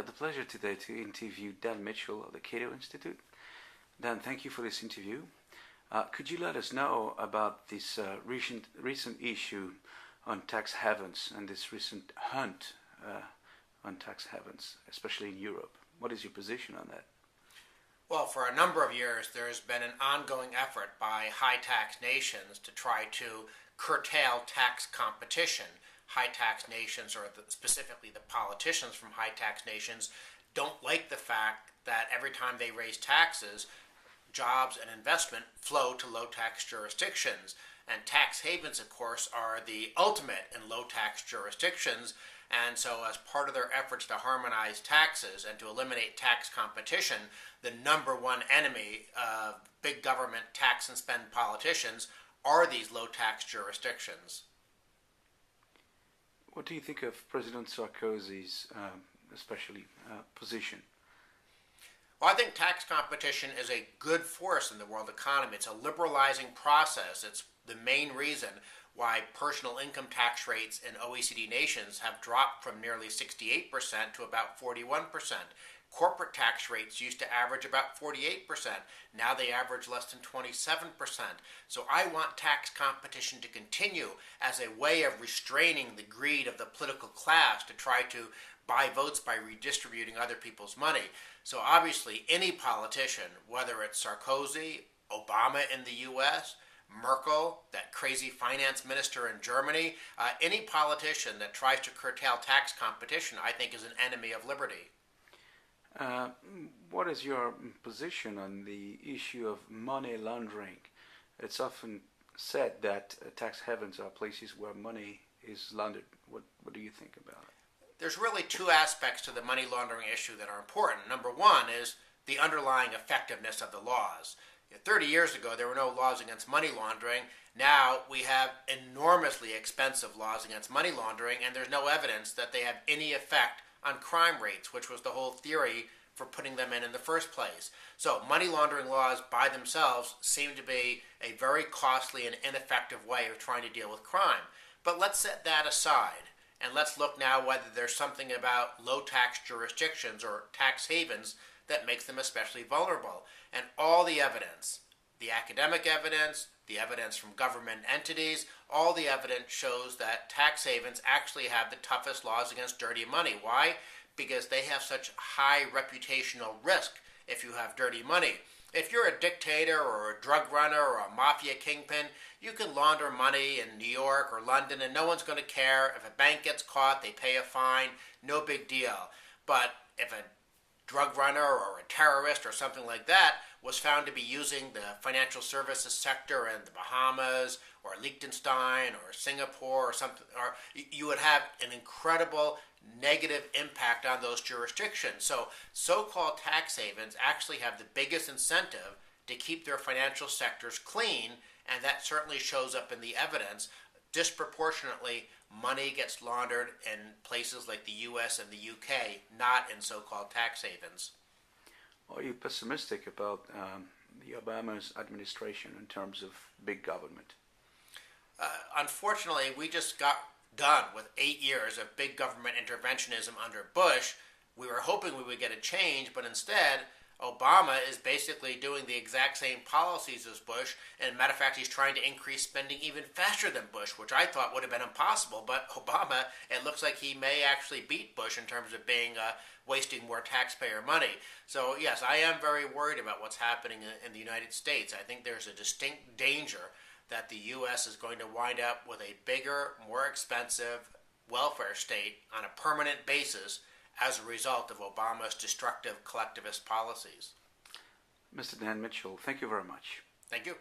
have the pleasure today to interview Dan Mitchell of the Cato Institute. Dan, thank you for this interview. Could you let us know about this recent issue on tax havens and this recent hunt on tax havens, especially in Europe? What is your position on that? Well, for a number of years, there's been an ongoing effort by high-tax nations to try to curtail tax competition. High-tax nations, or specifically the politicians from high-tax nations, don't like the fact that every time they raise taxes, jobs and investment flow to low-tax jurisdictions. And tax havens, of course, are the ultimate in low-tax jurisdictions. And so as part of their efforts to harmonize taxes and to eliminate tax competition, the number one enemy of big government tax and spend politicians are these low-tax jurisdictions. What do you think of President Sarkozy's position? Well, I think tax competition is a good force in the world economy. It's a liberalizing process. It's the main reason why personal income tax rates in OECD nations have dropped from nearly 68% to about 41%. Corporate tax rates used to average about 48%. Now they average less than 27%. So I want tax competition to continue as a way of restraining the greed of the political class to try to buy votes by redistributing other people's money. So obviously any politician, whether it's Sarkozy, Obama in the U.S., Merkel, that crazy finance minister in Germany, any politician that tries to curtail tax competition, I think, is an enemy of liberty. What is your position on the issue of money laundering? It's often said that tax havens are places where money is laundered. What do you think about it? There's really two aspects to the money laundering issue that are important. Number one is the underlying effectiveness of the laws. 30 years ago, there were no laws against money laundering. Now we have enormously expensive laws against money laundering, and there's no evidence that they have any effect on crime rates, which was the whole theory for putting them in the first place. So money laundering laws by themselves seem to be a very costly and ineffective way of trying to deal with crime. But let's set that aside, and let's look now whether there's something about low-tax jurisdictions or tax havens that makes them especially vulnerable. And all the evidence, the academic evidence, the evidence from government entities, all the evidence shows that tax havens actually have the toughest laws against dirty money. Why? Because they have such high reputational risk if you have dirty money. If you're a dictator or a drug runner or a mafia kingpin, you can launder money in New York or London and no one's going to care. If a bank gets caught, they pay a fine, no big deal. But if a drug runner or a terrorist or something like that was found to be using the financial services sector in the Bahamas or Liechtenstein or Singapore or something, or you would have an incredible negative impact on those jurisdictions. So so-called tax havens actually have the biggest incentive to keep their financial sectors clean, and that certainly shows up in the evidence. Disproportionately, money gets laundered in places like the U.S. and the U.K., not in so-called tax havens. Are you pessimistic about the Obama's administration in terms of big government? Unfortunately, we just got done with 8 years of big government interventionism under Bush. We were hoping we would get a change, but instead, Obama is basically doing the exact same policies as Bush, and as a matter of fact, he's trying to increase spending even faster than Bush, which I thought would have been impossible, but Obama, it looks like he may actually beat Bush in terms of being wasting more taxpayer money. So yes, I am very worried about what's happening in the United States. I think there's a distinct danger that the U.S. is going to wind up with a bigger, more expensive welfare state on a permanent basis as a result of Obama's destructive collectivist policies. Mr. Dan Mitchell, thank you very much. Thank you.